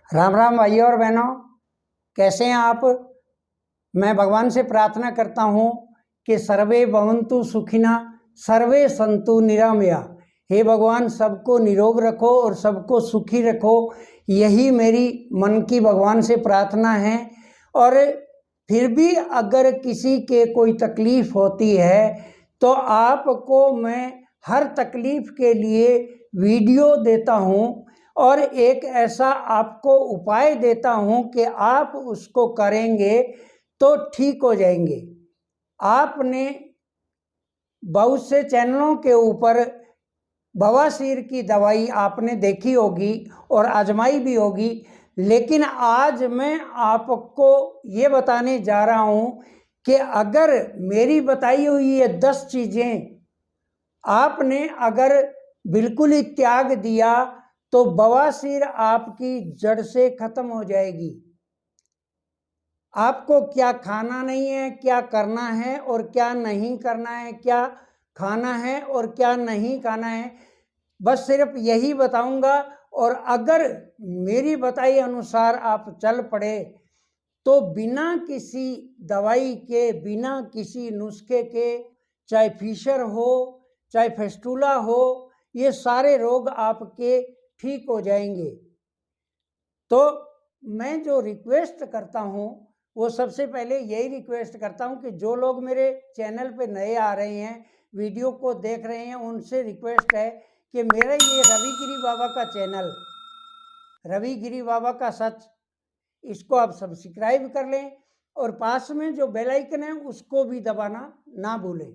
राम राम भाइयों और बहनों, कैसे हैं आप। मैं भगवान से प्रार्थना करता हूँ कि सर्वे भवन्तु सुखिना सर्वे सन्तु निरामया। हे भगवान, सबको निरोग रखो और सबको सुखी रखो, यही मेरी मन की भगवान से प्रार्थना है। और फिर भी अगर किसी के कोई तकलीफ़ होती है तो आपको मैं हर तकलीफ़ के लिए वीडियो देता हूँ और एक ऐसा आपको उपाय देता हूँ कि आप उसको करेंगे तो ठीक हो जाएंगे। आपने बहुत से चैनलों के ऊपर बवासीर की दवाई आपने देखी होगी और आजमाई भी होगी, लेकिन आज मैं आपको ये बताने जा रहा हूँ कि अगर मेरी बताई हुई ये 10 चीज़ें आपने अगर बिल्कुल ही त्याग दिया तो बवासीर आपकी जड़ से खत्म हो जाएगी। आपको क्या खाना नहीं है, क्या करना है और क्या नहीं करना है, क्या खाना है और क्या नहीं खाना है, बस सिर्फ यही बताऊंगा। और अगर मेरी बताई अनुसार आप चल पड़े तो बिना किसी दवाई के, बिना किसी नुस्खे के, चाहे फीशर हो चाहे फेस्टुला हो, ये सारे रोग आपके ठीक हो जाएंगे। तो मैं जो रिक्वेस्ट करता हूँ वो सबसे पहले यही रिक्वेस्ट करता हूँ कि जो लोग मेरे चैनल पे नए आ रहे हैं, वीडियो को देख रहे हैं, उनसे रिक्वेस्ट है कि मेरा ये रवि गिरी बाबा का चैनल, रवि गिरी बाबा का सच, इसको आप सब्सक्राइब कर लें और पास में जो बेल आइकन है उसको भी दबाना ना भूलें।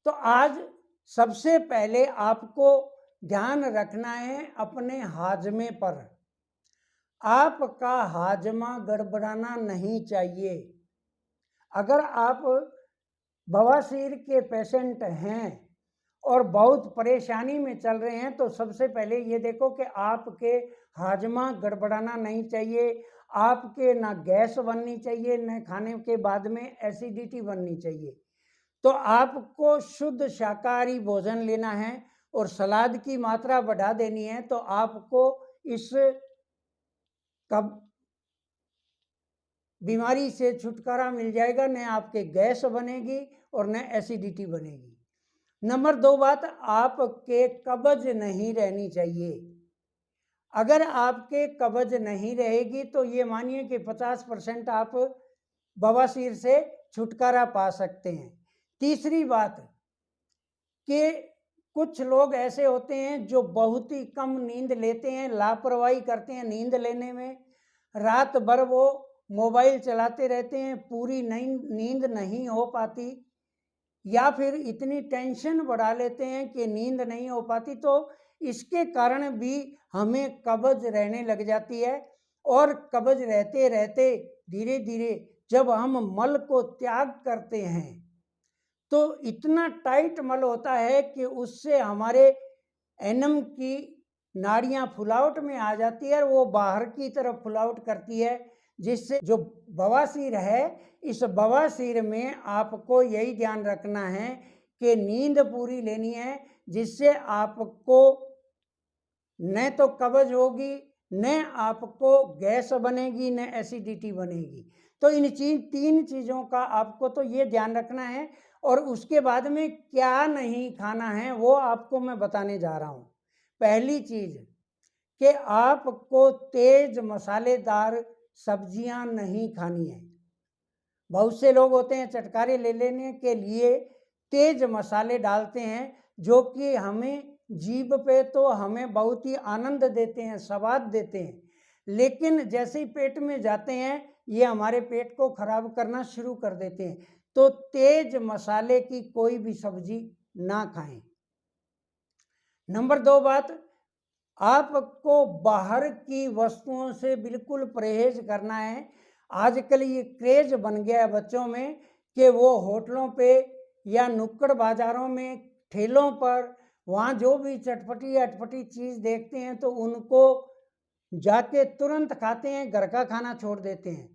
तो आज सबसे पहले आपको ध्यान रखना है अपने हाजमे पर। आपका हाजमा गड़बड़ाना नहीं चाहिए। अगर आप बवासीर के पेशेंट हैं और बहुत परेशानी में चल रहे हैं तो सबसे पहले ये देखो कि आपके हाजमा गड़बड़ाना नहीं चाहिए, आपके ना गैस बननी चाहिए, न खाने के बाद में एसिडिटी बननी चाहिए। तो आपको शुद्ध शाकाहारी भोजन लेना है और सलाद की मात्रा बढ़ा देनी है। तो आपको इस कब बीमारी से छुटकारा मिल जाएगा, न आपके गैस बनेगी और न एसिडिटी बनेगी। नंबर 2 बात, आपके कब्ज नहीं रहनी चाहिए। अगर आपके कब्ज नहीं रहेगी तो ये मानिए कि 50% आप बवासीर से छुटकारा पा सकते हैं। तीसरी बात कि कुछ लोग ऐसे होते हैं जो बहुत ही कम नींद लेते हैं, लापरवाही करते हैं नींद लेने में, रात भर वो मोबाइल चलाते रहते हैं, पूरी नींद नहीं हो पाती, या फिर इतनी टेंशन बढ़ा लेते हैं कि नींद नहीं हो पाती। तो इसके कारण भी हमें कब्ज रहने लग जाती है और कब्ज रहते रहते धीरे धीरे जब हम मल को त्याग करते हैं तो इतना टाइट मल होता है कि उससे हमारे एनम की नाड़ियां फुलावट में आ जाती है और वो बाहर की तरफ फुलावट करती है, जिससे जो बवासीर है, इस बवासीर में आपको यही ध्यान रखना है कि नींद पूरी लेनी है, जिससे आपको न तो कब्ज होगी, न आपको गैस बनेगी, न एसिडिटी बनेगी। तो इन 3 चीज़ों का आपको तो ये ध्यान रखना है। और उसके बाद में क्या नहीं खाना है वो आपको मैं बताने जा रहा हूँ। पहली चीज़ कि आपको तेज मसालेदार सब्जियां नहीं खानी है। बहुत से लोग होते हैं चटकारे ले लेने के लिए तेज मसाले डालते हैं, जो कि हमें जीभ पे तो हमें बहुत ही आनंद देते हैं, स्वाद देते हैं, लेकिन जैसे ही पेट में जाते हैं ये हमारे पेट को खराब करना शुरू कर देते हैं। तो तेज मसाले की कोई भी सब्जी ना खाएं। नंबर 2 बात, आपको बाहर की वस्तुओं से बिल्कुल परहेज करना है। आजकल ये क्रेज बन गया है बच्चों में कि वो होटलों पे या नुक्कड़ बाजारों में, ठेलों पर, वहाँ जो भी चटपटी अटपटी चीज़ देखते हैं तो उनको जाके तुरंत खाते हैं, घर का खाना छोड़ देते हैं।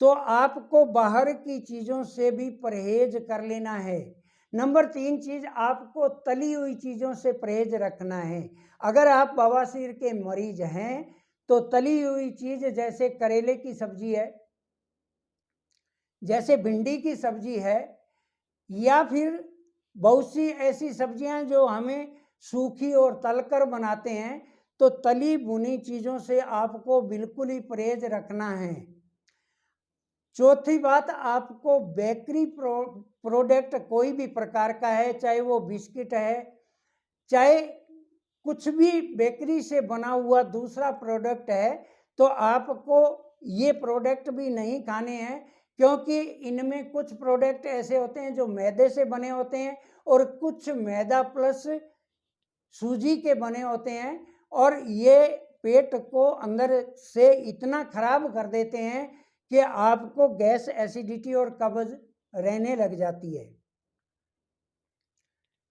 तो आपको बाहर की चीज़ों से भी परहेज कर लेना है। नंबर 3 चीज़, आपको तली हुई चीज़ों से परहेज रखना है। अगर आप बवासीर के मरीज हैं तो तली हुई चीज़ जैसे करेले की सब्जी है, जैसे भिंडी की सब्जी है, या फिर बहुत सी ऐसी सब्जियां जो हमें सूखी और तलकर बनाते हैं, तो तली भुनी चीज़ों से आपको बिल्कुल ही परहेज रखना है। चौथी बात, आपको बेकरी प्रोडक्ट कोई भी प्रकार का है, चाहे वो बिस्किट है, चाहे कुछ भी बेकरी से बना हुआ दूसरा प्रोडक्ट है, तो आपको ये प्रोडक्ट भी नहीं खाने हैं, क्योंकि इनमें कुछ प्रोडक्ट ऐसे होते हैं जो मैदे से बने होते हैं और कुछ मैदा प्लस सूजी के बने होते हैं, और ये पेट को अंदर से इतना खराब कर देते हैं कि आपको गैस, एसिडिटी और कब्ज रहने लग जाती है।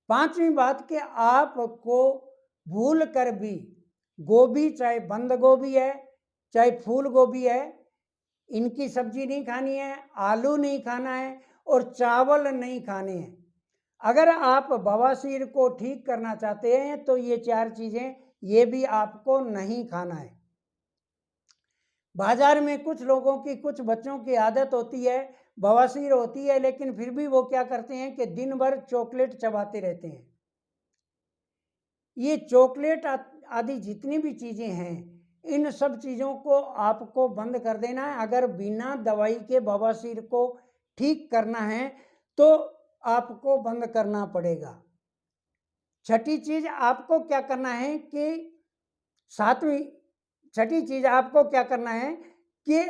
पांचवी बात कि आपको भूल कर भी गोभी, चाहे बंद गोभी है, चाहे फूल गोभी है, इनकी सब्जी नहीं खानी है, आलू नहीं खाना है और चावल नहीं खाने हैं। अगर आप बवासीर को ठीक करना चाहते हैं तो ये 4 चीज़ें ये भी आपको नहीं खाना है। बाजार में कुछ लोगों की, कुछ बच्चों की आदत होती है, बवासीर होती है, लेकिन फिर भी वो क्या करते हैं कि दिन भर चॉकलेट चबाते रहते हैं। ये चॉकलेट आदि जितनी भी चीज़ें हैं, इन सब चीज़ों को आपको बंद कर देना है। अगर बिना दवाई के बवासीर को ठीक करना है तो आपको बंद करना पड़ेगा। छठी चीज़ आपको क्या करना है कि छठी चीज़ आपको क्या करना है कि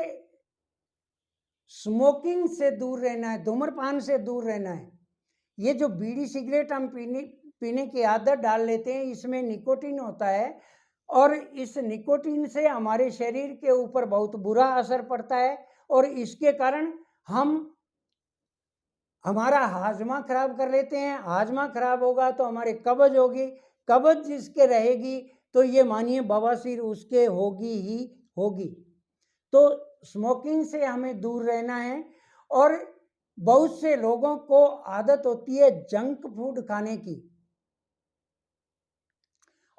स्मोकिंग से दूर रहना है, धूम्रपान से दूर रहना है। ये जो बीड़ी सिगरेट हम पीने की आदत डाल लेते हैं, इसमें निकोटीन होता है और इस निकोटीन से हमारे शरीर के ऊपर बहुत बुरा असर पड़ता है और इसके कारण हमारा हाजमा खराब कर लेते हैं। हाजमा खराब होगा तो हमारे कब्ज होगी, कब्ज जिसके रहेगी तो ये मानिए बवासीर उसके होगी ही होगी। तो स्मोकिंग से हमें दूर रहना है। और बहुत से लोगों को आदत होती है जंक फूड खाने की,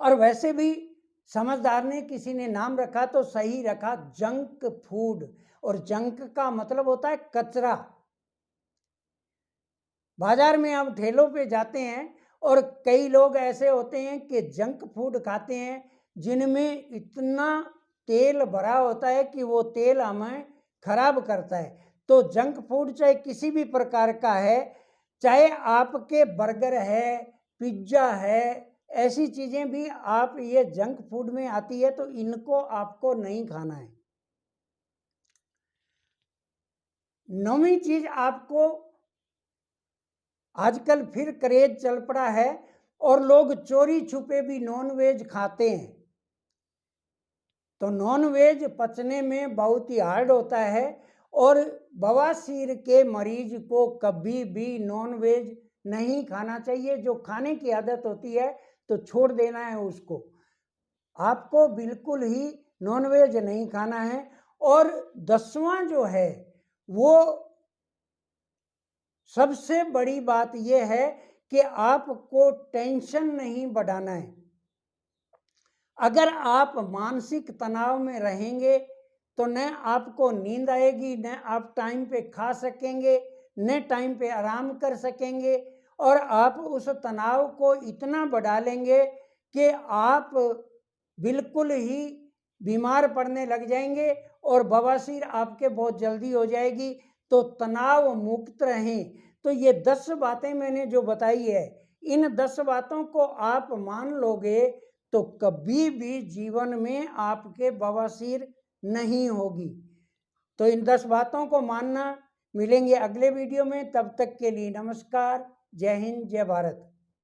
और वैसे भी समझदार ने किसी ने नाम रखा तो सही रखा, जंक फूड। और जंक का मतलब होता है कचरा। बाजार में हम ठेलों पे जाते हैं और कई लोग ऐसे होते हैं कि जंक फूड खाते हैं जिनमें इतना तेल भरा होता है कि वो तेल हमें खराब करता है। तो जंक फूड चाहे किसी भी प्रकार का है, चाहे आपके बर्गर है, पिज्ज़ा है, ऐसी चीज़ें भी आप ये जंक फूड में आती है, तो इनको आपको नहीं खाना है। 9वीं चीज़, आपको आजकल फिर क्रेज चल पड़ा है और लोग चोरी छुपे भी नॉन वेज खाते हैं। तो नॉन वेज पचने में बहुत ही हार्ड होता है और बवासीर के मरीज को कभी भी नॉन वेज नहीं खाना चाहिए। जो खाने की आदत होती है तो छोड़ देना है उसको। आपको बिल्कुल ही नॉन वेज नहीं खाना है। और 10वां जो है वो सबसे बड़ी बात यह है कि आपको टेंशन नहीं बढ़ाना है। अगर आप मानसिक तनाव में रहेंगे तो न आपको नींद आएगी, न आप टाइम पे खा सकेंगे, न टाइम पे आराम कर सकेंगे, और आप उस तनाव को इतना बढ़ा लेंगे कि आप बिल्कुल ही बीमार पड़ने लग जाएंगे और बवासीर आपके बहुत जल्दी हो जाएगी। तो तनाव मुक्त रहें। तो ये 10 बातें मैंने जो बताई है, इन 10 बातों को आप मान लोगे तो कभी भी जीवन में आपके बवासीर नहीं होगी। तो इन 10 बातों को मानना। मिलेंगे अगले वीडियो में, तब तक के लिए नमस्कार। जय हिंद, जय भारत।